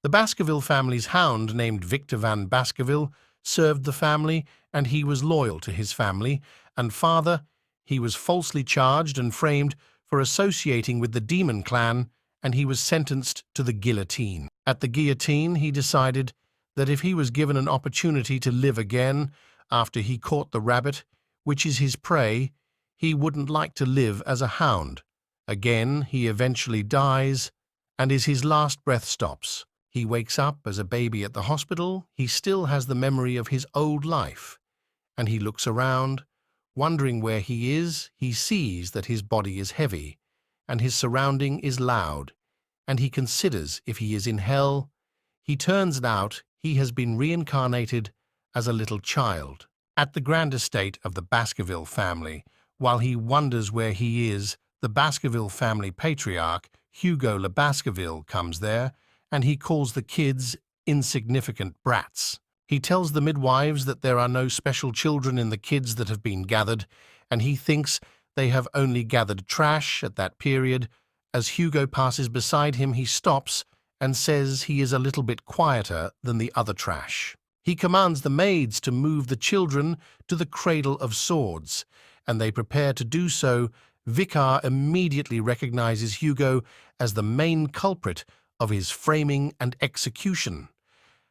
The Baskerville family's hound, named Victor Van Baskerville, served the family, and he was loyal to his family and father. He was falsely charged and framed for associating with the Demon Clan, and he was sentenced to the guillotine. At the guillotine, he decided that if he was given an opportunity to live again after he caught the rabbit, which is his prey, he wouldn't like to live as a hound. Again, he eventually dies, and as his last breath stops, he wakes up as a baby at the hospital. He still has the memory of his old life, and he looks around, wondering where he is. He sees that his body is heavy, and his surrounding is loud, and he considers if he is in hell. He turns out he has been reincarnated as a little child. At the grand estate of the Baskerville family, while he wonders where he is, the Baskerville family patriarch, Hugo Le Baskerville, comes there, and he calls the kids insignificant brats. He tells the midwives that there are no special children in the kids that have been gathered, and he thinks they have only gathered trash at that period. As Hugo passes beside him, he stops and says he is a little bit quieter than the other trash. He commands the maids to move the children to the Cradle of Swords, and they prepare to do so. Vicar immediately recognizes Hugo as the main culprit of his framing and execution.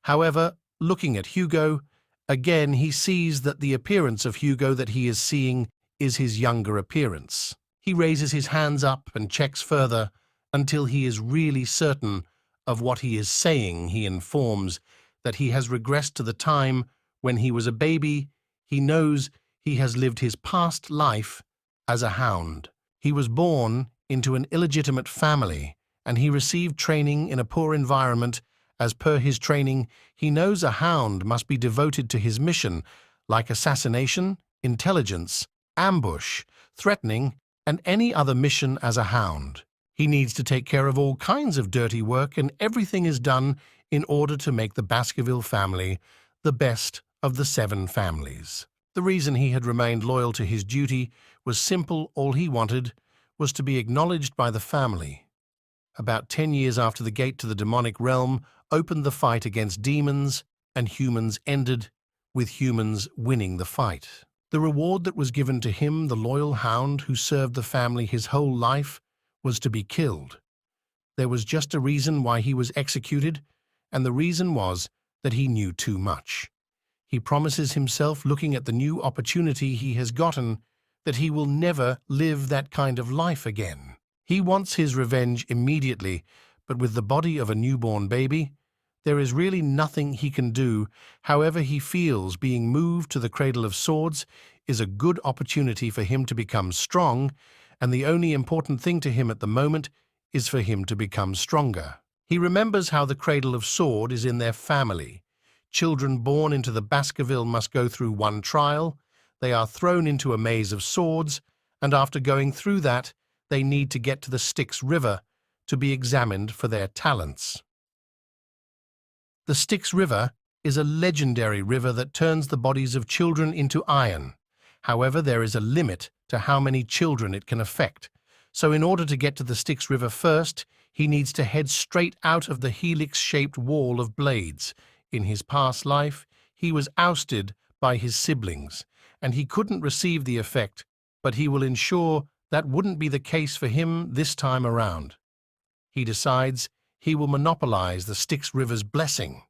However, looking at Hugo, again he sees that the appearance of Hugo that he is seeing is his younger appearance. He raises his hands up and checks further until he is really certain of what he is saying. He informs that he has regressed to the time when he was a baby. He knows he has lived his past life as a hound. He was born into an illegitimate family, and he received training in a poor environment. As per his training, he knows a hound must be devoted to his mission, like assassination, intelligence, ambush, threatening, and any other mission as a hound. He needs to take care of all kinds of dirty work, and everything is done in order to make the Baskerville family the best of the 7 families. The reason he had remained loyal to his duty was simple. All he wanted was to be acknowledged by the family. About 10 years after the gate to the demonic realm opened, the fight against demons and humans ended, with humans winning the fight. The reward that was given to him, the loyal hound who served the family his whole life, was to be killed. There was just a reason why he was executed, and the reason was that he knew too much. He promises himself, looking at the new opportunity he has gotten, that he will never live that kind of life again. He wants his revenge immediately, but with the body of a newborn baby, there is really nothing he can do. However, he feels being moved to the Cradle of Swords is a good opportunity for him to become strong, and the only important thing to him at the moment is for him to become stronger. He remembers how the Cradle of Sword is in their family. Children born into the Baskerville must go through one trial. They are thrown into a maze of swords, and after going through that, they need to get to the Styx River to be examined for their talents. The Styx River is a legendary river that turns the bodies of children into iron. However, there is a limit to how many children it can affect. So in order to get to the Styx River first, he needs to head straight out of the helix-shaped wall of blades. In his past life, he was ousted by his siblings, and he couldn't receive the effect, but he will ensure that wouldn't be the case for him this time around. He decides he will monopolize the Styx River's blessing.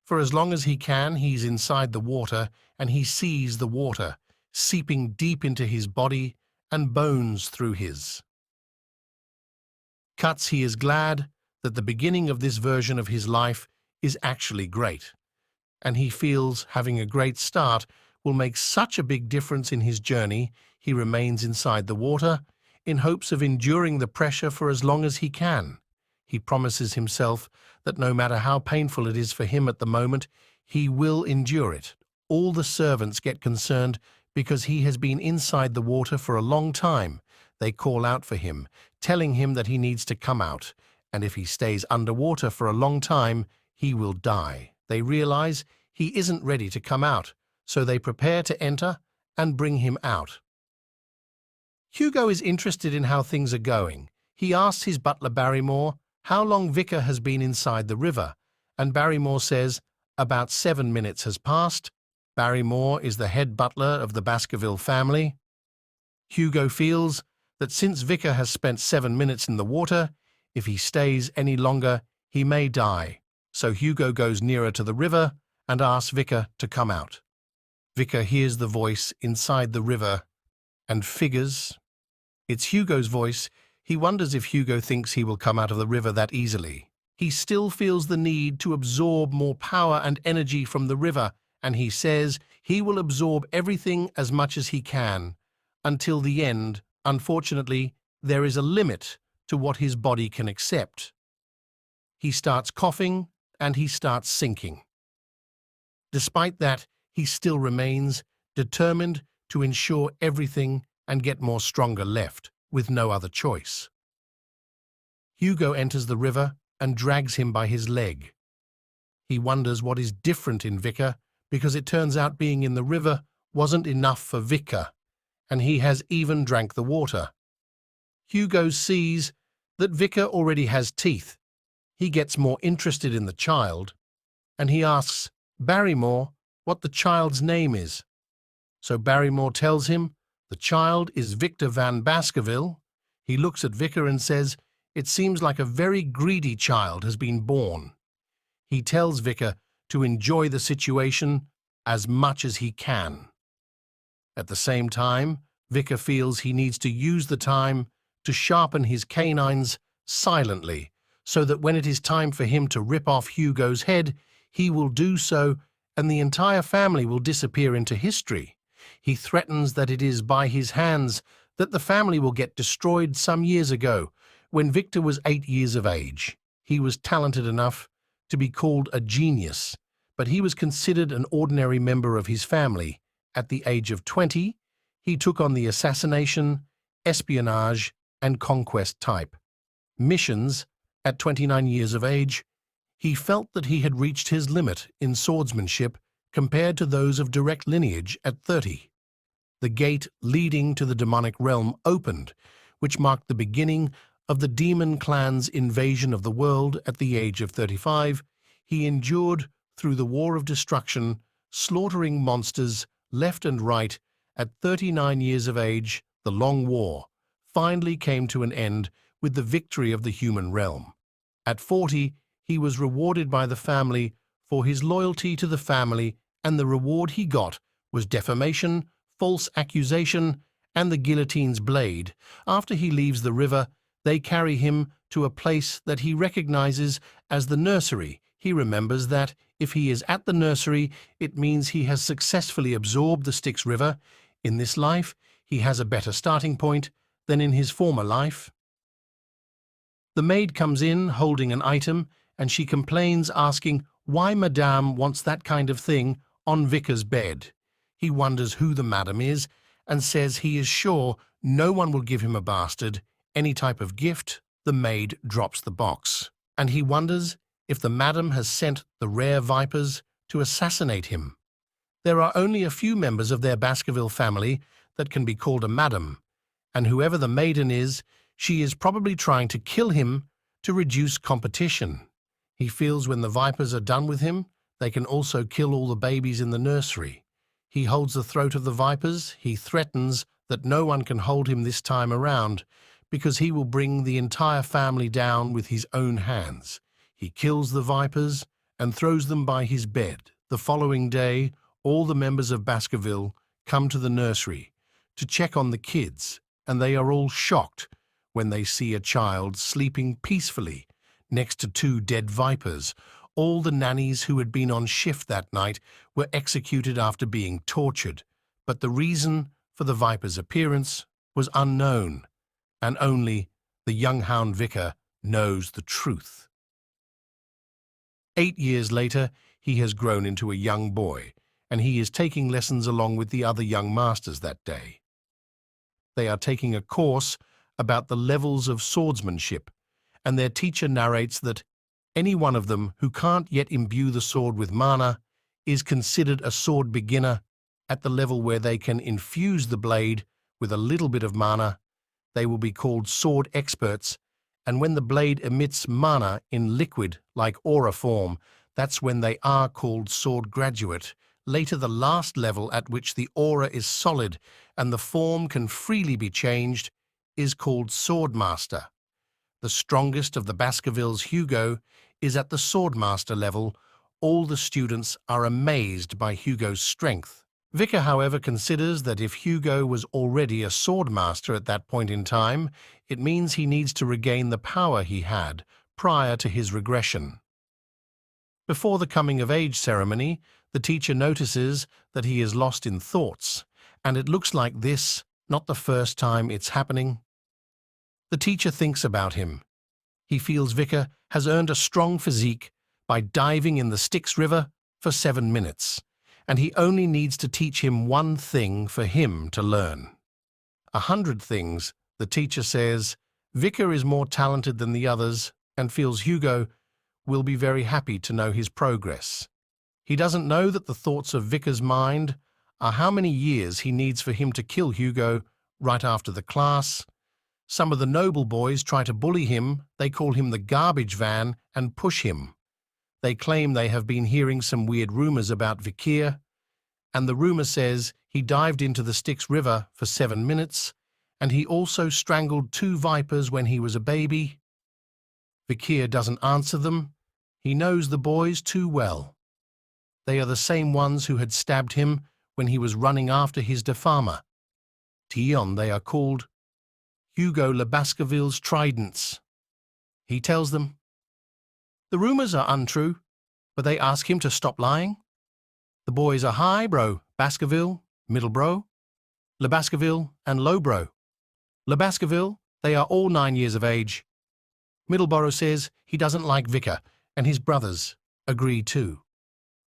For as long as he can, he's inside the water, and he sees the water seeping deep into his body and bones through his cuts. He is glad that the beginning of this version of his life is actually great, and he feels having a great start will make such a big difference in his journey. He remains inside the water in hopes of enduring the pressure for as long as he can. He promises himself that no matter how painful it is for him at the moment, he will endure it. All the servants get concerned because he has been inside the water for a long time. They call out for him, telling him that he needs to come out, and if he stays underwater for a long time, he will die. They realize he isn't ready to come out, so they prepare to enter and bring him out. Hugo is interested in how things are going. He asks his butler Barrymore how long Vicar has been inside the river, and Barrymore says, "About 7 minutes has passed." Barrymore is the head butler of the Baskerville family. Hugo feels that since Vicar has spent 7 minutes in the water, if he stays any longer, he may die. So Hugo goes nearer to the river and asks Vicar to come out. Vicar hears the voice inside the river and figures it's Hugo's voice. He wonders if Hugo thinks he will come out of the river that easily. He still feels the need to absorb more power and energy from the river, and he says he will absorb everything as much as he can, until the end. Unfortunately, there is a limit to what his body can accept. He starts coughing and he starts sinking. Despite that, he still remains determined to ensure everything and get more stronger left, with no other choice. Hugo enters the river and drags him by his leg. He wonders what is different in Vicar, because it turns out being in the river wasn't enough for Vicar, and he has even drank the water. Hugo sees that Vicar already has teeth. He gets more interested in the child, and he asks Barrymore what the child's name is. So Barrymore tells him the child is Victor Van Baskerville. He looks at Vicar and says, "It seems like a very greedy child has been born." He tells Vicar to enjoy the situation as much as he can. At the same time, Vicar feels he needs to use the time to sharpen his canines silently, so that when it is time for him to rip off Hugo's head, he will do so and the entire family will disappear into history. He threatens that it is by his hands that the family will get destroyed some years ago, when Victor was 8 years of age. He was talented enough to be called a genius, but he was considered an ordinary member of his family. At the age of 20, he took on the assassination, espionage, and conquest type missions. At 29 years of age, he felt that he had reached his limit in swordsmanship compared to those of direct lineage at 30. The gate leading to the demonic realm opened, which marked the beginning of the demon clan's invasion of the world. At the age of 35, he endured through the war of destruction, slaughtering monsters left and right. At 39 years of age, the long war finally came to an end with the victory of the human realm. At 40, he was rewarded by the family for his loyalty to the family, and the reward he got was defamation, false accusation, and the guillotine's blade. After he leaves the river, they carry him to a place that he recognizes as the nursery. He remembers that if he is at the nursery, it means he has successfully absorbed the Styx River. In this life, he has a better starting point than in his former life. The maid comes in holding an item, and she complains, asking why Madame wants that kind of thing on Vicar's bed. He wonders who the madam is and says he is sure no one will give him a bastard any type of gift. The maid drops the box, and he wonders if the madam has sent the rare vipers to assassinate him. There are only a few members of their Baskerville family that can be called a madam, and whoever the maiden is, she is probably trying to kill him to reduce competition. He feels when the vipers are done with him, they can also kill all the babies in the nursery. He holds the throat of the vipers. He threatens that no one can hold him this time around, because he will bring the entire family down with his own hands. He kills the vipers and throws them by his bed. The following day, all the members of Baskerville come to the nursery to check on the kids, and they are all shocked when they see a child sleeping peacefully next to 2 dead vipers. All the nannies who had been on shift that night were executed after being tortured, but the reason for the viper's appearance was unknown, and only the young Hound Vicar knows the truth. 8 years later, he has grown into a young boy, and he is taking lessons along with the other young masters that day. They are taking a course about the levels of swordsmanship, and their teacher narrates that any one of them who can't yet imbue the sword with mana is considered a sword beginner. At the level where they can infuse the blade with a little bit of mana, they will be called sword experts, and when the blade emits mana in liquid like aura form, that's when they are called sword graduate. Later, the last level at which the aura is solid and the form can freely be changed is called swordmaster. The strongest of the Baskervilles, Hugo, is at the swordmaster level. All the students are amazed by Hugo's strength. Vicar, however, considers that if Hugo was already a swordmaster at that point in time, it means he needs to regain the power he had prior to his regression. Before the coming-of-age ceremony, the teacher notices that he is lost in thoughts, and it looks like this, not the first time it's happening. The teacher thinks about him. He feels Vicar has earned a strong physique by diving in the Styx River for 7 minutes, and he only needs to teach him one thing for him to learn. 100 things, the teacher says. Vicar is more talented than the others and feels Hugo will be very happy to know his progress. He doesn't know that the thoughts of Vicar's mind are how many years he needs for him to kill Hugo right after the class. Some of the noble boys try to bully him. They call him the garbage van and push him. They claim they have been hearing some weird rumors about Vikir, and the rumor says he dived into the Styx River for 7 minutes, and he also strangled 2 vipers when he was a baby. Vikir doesn't answer them. He knows the boys too well. They are the same ones who had stabbed him when he was running after his defarmer. Tion they are called. Hugo Le Baskerville's tridents. He tells them. The rumors are untrue, but they ask him to stop lying. The boys are high bro, Baskerville, middle bro, Le Baskerville, and low bro. Le Baskerville, they are all 9 years of age. Middleborough says he doesn't like Vicar, and his brothers agree too.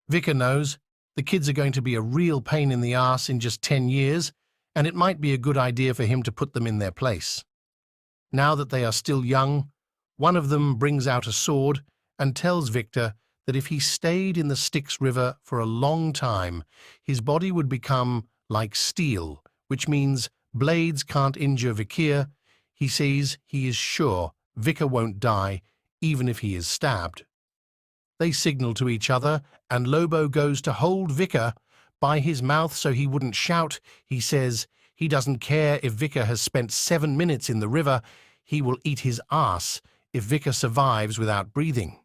Vicar knows the kids are going to be a real pain in the arse in just 10 years, and it might be a good idea for him to put them in their place. Now that they are still young, one of them brings out a sword and tells Victor that if he stayed in the Styx River for a long time, his body would become like steel, which means blades can't injure Vikir. He says he is sure Vicar won't die, even if he is stabbed. They signal to each other, and Lobo goes to hold Vicar by his mouth so he wouldn't shout. He says he doesn't care if Vicar has spent 7 minutes in the river. He will eat his ass if Vicar survives without breathing.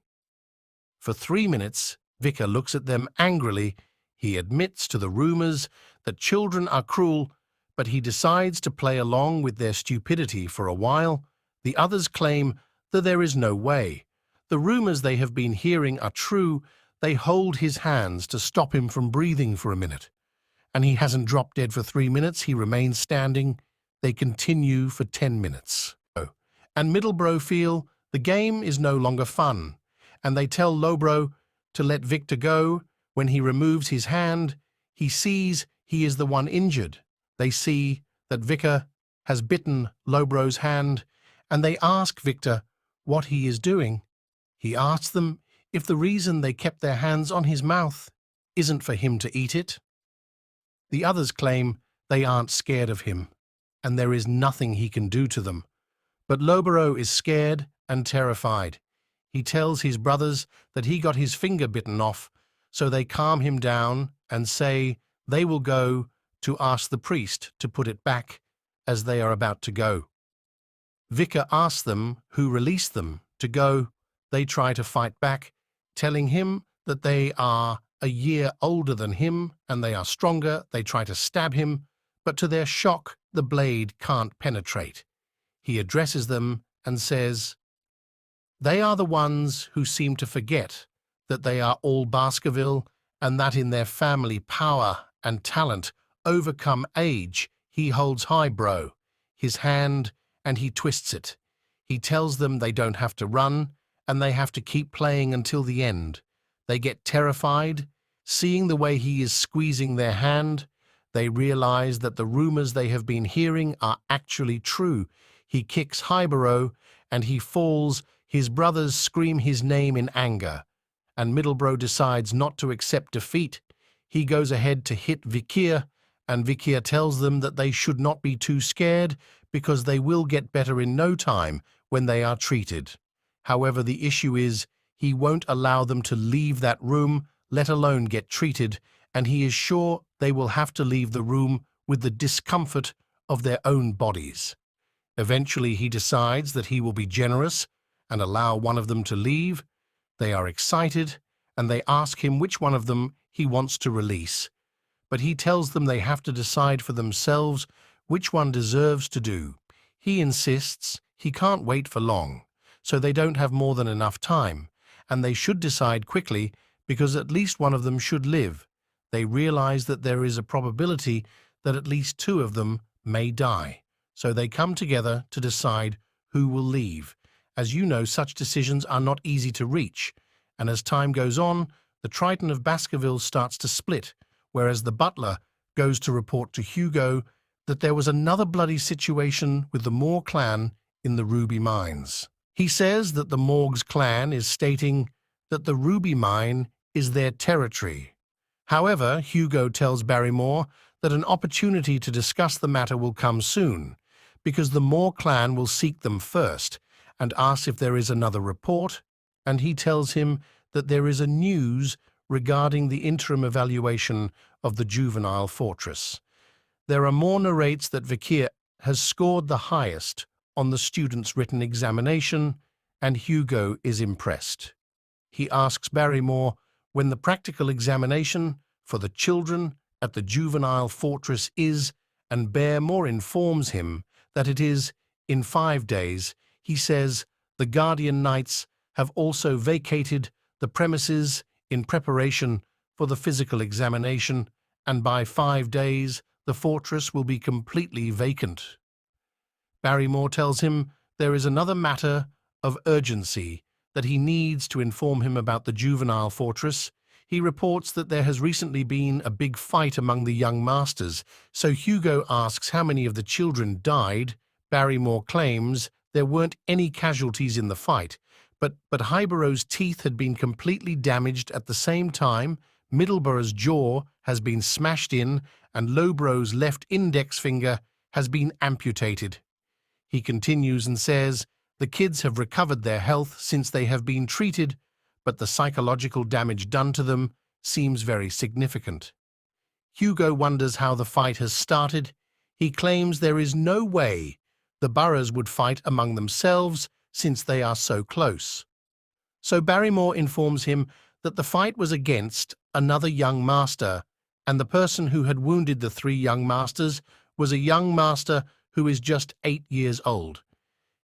For 3 minutes, Vicar looks at them angrily. He admits to the rumors that children are cruel, but he decides to play along with their stupidity for a while. The others claim that there is no way. The rumors they have been hearing are true. They hold his hands to stop him from breathing for a minute. And he hasn't dropped dead for 3 minutes. He remains standing. They continue for 10 minutes. And Middlebrow feel the game is no longer fun. And they tell Lowbrow to let Victor go. When he removes his hand, he sees he is the one injured. They see that Vicar has bitten Lowbrow's hand, and they ask Victor what he is doing. He asks them if the reason they kept their hands on his mouth isn't for him to eat it. The others claim they aren't scared of him, and there is nothing he can do to them. But Lowbrow is scared and terrified. He tells his brothers that he got his finger bitten off, so they calm him down and say they will go to ask the priest to put it back as they are about to go. Vicar asks them who released them to go. They try to fight back, telling him that they are a year older than him and they are stronger. They try to stab him, but to their shock, the blade can't penetrate. He addresses them and says, they are the ones who seem to forget that they are all Baskerville and that in their family power and talent overcome age. He holds high bro, his hand, and he twists it. He tells them they don't have to run and they have to keep playing until the end. They get terrified, seeing the way he is squeezing their hand. They realize that the rumors they have been hearing are actually true. He kicks Highborough and he falls. His brothers scream his name in anger, and Middlebrow decides not to accept defeat. He goes ahead to hit Vikir, and Vikir tells them that they should not be too scared because they will get better in no time when they are treated. However, the issue is he won't allow them to leave that room, let alone get treated, and he is sure they will have to leave the room with the discomfort of their own bodies. Eventually, he decides that he will be generous and allow one of them to leave. They are excited, and they ask him which one of them he wants to release. But he tells them they have to decide for themselves which one deserves to do. He insists he can't wait for long, so they don't have more than enough time, and they should decide quickly because at least one of them should live. They realize that there is a probability that at least two of them may die, so they come together to decide who will leave. As you know, such decisions are not easy to reach, and as time goes on, the Triton of Baskerville starts to split, whereas the butler goes to report to Hugo that there was another bloody situation with the Moore clan in the Ruby Mines. He says that the Morgs clan is stating that the Ruby Mine is their territory. However, Hugo tells Barrymore that an opportunity to discuss the matter will come soon, because the Moore clan will seek them first and asks if there is another report, and he tells him that there is a news regarding the interim evaluation of the juvenile fortress. There are more narrates that Vikir has scored the highest on the student's written examination, and Hugo is impressed. He asks Barrymore when the practical examination for the children at the juvenile fortress is, and Barrymore informs him that it is in 5 days. He says the Guardian Knights have also vacated the premises in preparation for the physical examination, and by 5 days the fortress will be completely vacant. Barrymore tells him there is another matter of urgency that he needs to inform him about the juvenile fortress. He reports that there has recently been a big fight among the young masters, so Hugo asks how many of the children died. Barrymore claims there weren't any casualties in the fight, but Highborough's teeth had been completely damaged at the same time. Middleborough's jaw has been smashed in, and Lowborough's left index finger has been amputated. He continues and says the kids have recovered their health since they have been treated, but the psychological damage done to them seems very significant. Hugo wonders how the fight has started. He claims there is no way the boroughs would fight among themselves since they are so close. So Barrymore informs him that the fight was against another young master, and the person who had wounded the 3 young masters was a young master who is just 8 years old.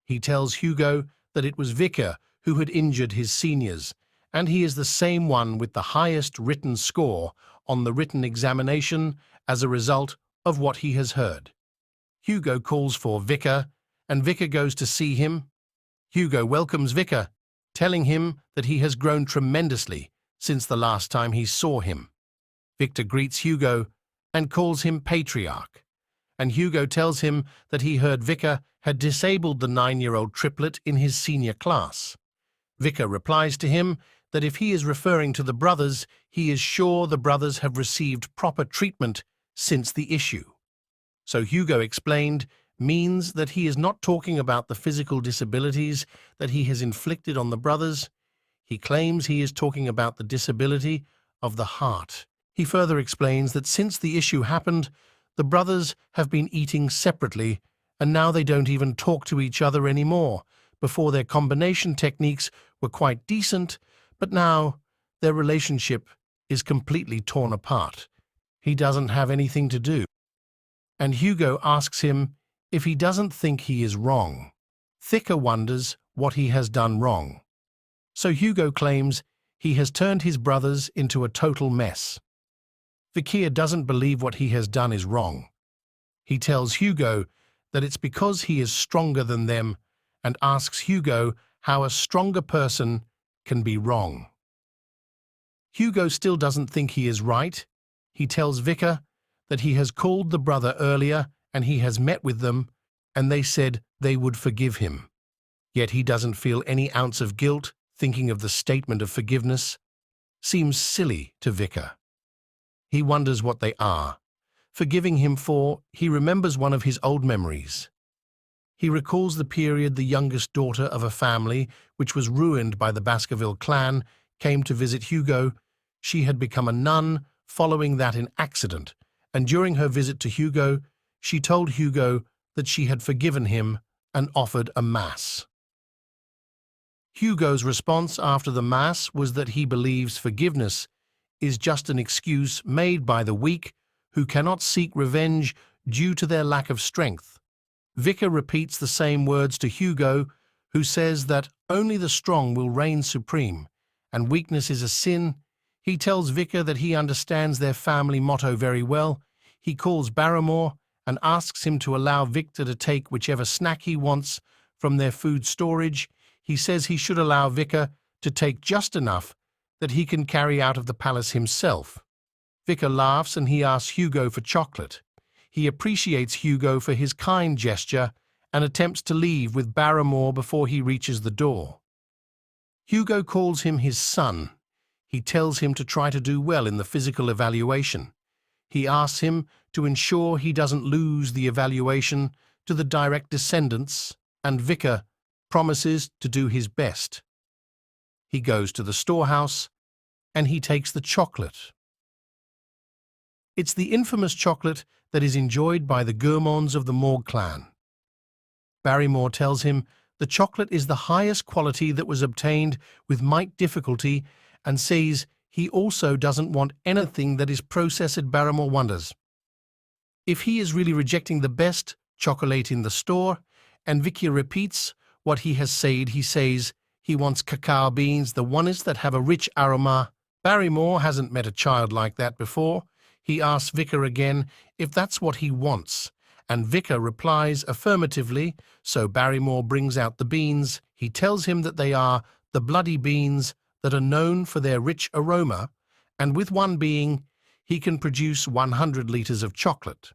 He tells Hugo that it was Vicar who had injured his seniors, and he is the same one with the highest written score on the written examination as a result of what he has heard. Hugo calls for Vicar, and Vicar goes to see him. Hugo welcomes Vicar, telling him that he has grown tremendously since the last time he saw him. Victor greets Hugo and calls him Patriarch, and Hugo tells him that he heard Vicar had disabled the 9-year-old triplet in his senior class. Vicar replies to him that if he is referring to the brothers, he is sure the brothers have received proper treatment since the issue. So Hugo explained means that he is not talking about the physical disabilities that he has inflicted on the brothers. He claims he is talking about the disability of the heart. He further explains that since the issue happened, the brothers have been eating separately, and now they don't even talk to each other anymore. Before, their combination techniques were quite decent, but now their relationship is completely torn apart. He doesn't have anything to do. And Hugo asks him if he doesn't think he is wrong. Vicar wonders what he has done wrong. So Hugo claims he has turned his brothers into a total mess. Vikir doesn't believe what he has done is wrong. He tells Hugo that it's because he is stronger than them, and asks Hugo how a stronger person can be wrong. Hugo still doesn't think he is right. He tells Vicar that he has called the brother earlier and he has met with them, and they said they would forgive him. Yet he doesn't feel any ounce of guilt thinking of the statement of forgiveness. Seems silly to Vicar. He wonders what they are. Forgiving him for, he remembers one of his old memories. He recalls the period the youngest daughter of a family, which was ruined by the Baskerville clan, came to visit Hugo. She had become a nun following that in accident, and during her visit to Hugo, she told Hugo that she had forgiven him and offered a mass. Hugo's response after the mass was that he believes forgiveness is just an excuse made by the weak who cannot seek revenge due to their lack of strength. Vicar repeats the same words to Hugo, who says that only the strong will reign supreme, and weakness is a sin. He tells Vicar that he understands their family motto very well. He calls Barrymore and asks him to allow Victor to take whichever snack he wants from their food storage. He says he should allow Vicar to take just enough that he can carry out of the palace himself. Vicar laughs and he asks Hugo for chocolate. He appreciates Hugo for his kind gesture and attempts to leave with Barrymore before he reaches the door. Hugo calls him his son. He tells him to try to do well in the physical evaluation. He asks him to ensure he doesn't lose the evaluation to the direct descendants, and Vicar promises to do his best. He goes to the storehouse and he takes the chocolate. It's the infamous chocolate that is enjoyed by the gourmands of the Morgue clan. Barrymore tells him the chocolate is the highest quality that was obtained with might difficulty and says he also doesn't want anything that is processed. Barrymore wonders if he is really rejecting the best chocolate in the store, and Vicky repeats what he has said. He says he wants cacao beans, the ones that have a rich aroma. Barrymore hasn't met a child like that before. He asks Vicar again if that's what he wants, and Vicar replies affirmatively, so Barrymore brings out the beans. He tells him that they are the bloody beans that are known for their rich aroma, and with one being, he can produce 100 litres of chocolate.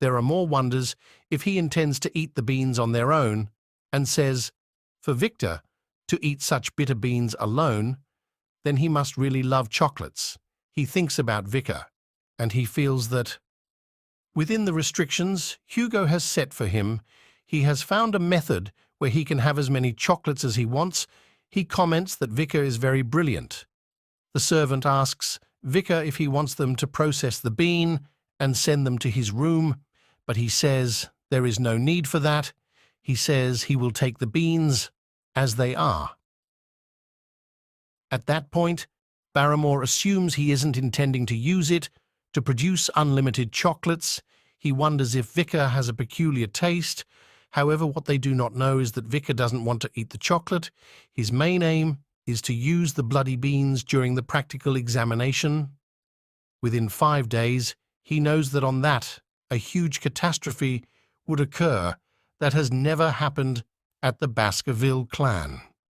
There are more wonders if he intends to eat the beans on their own, and says, for Victor to eat such bitter beans alone, then he must really love chocolates. He thinks about Vicar, and he feels that, within the restrictions Hugo has set for him, he has found a method where he can have as many chocolates as he wants. He comments that Vicar is very brilliant. The servant asks Vicar if he wants them to process the bean and send them to his room, but he says there is no need for that. He says he will take the beans as they are. At that point, Barrymore assumes he isn't intending to use it to produce unlimited chocolates. He wonders if Vicar has a peculiar taste. However, what they do not know is that Vicar doesn't want to eat the chocolate. His main aim is to use the bloody beans during the practical examination. Within 5 days, he knows that on that, a huge catastrophe would occur that has never happened at the Baskerville clan.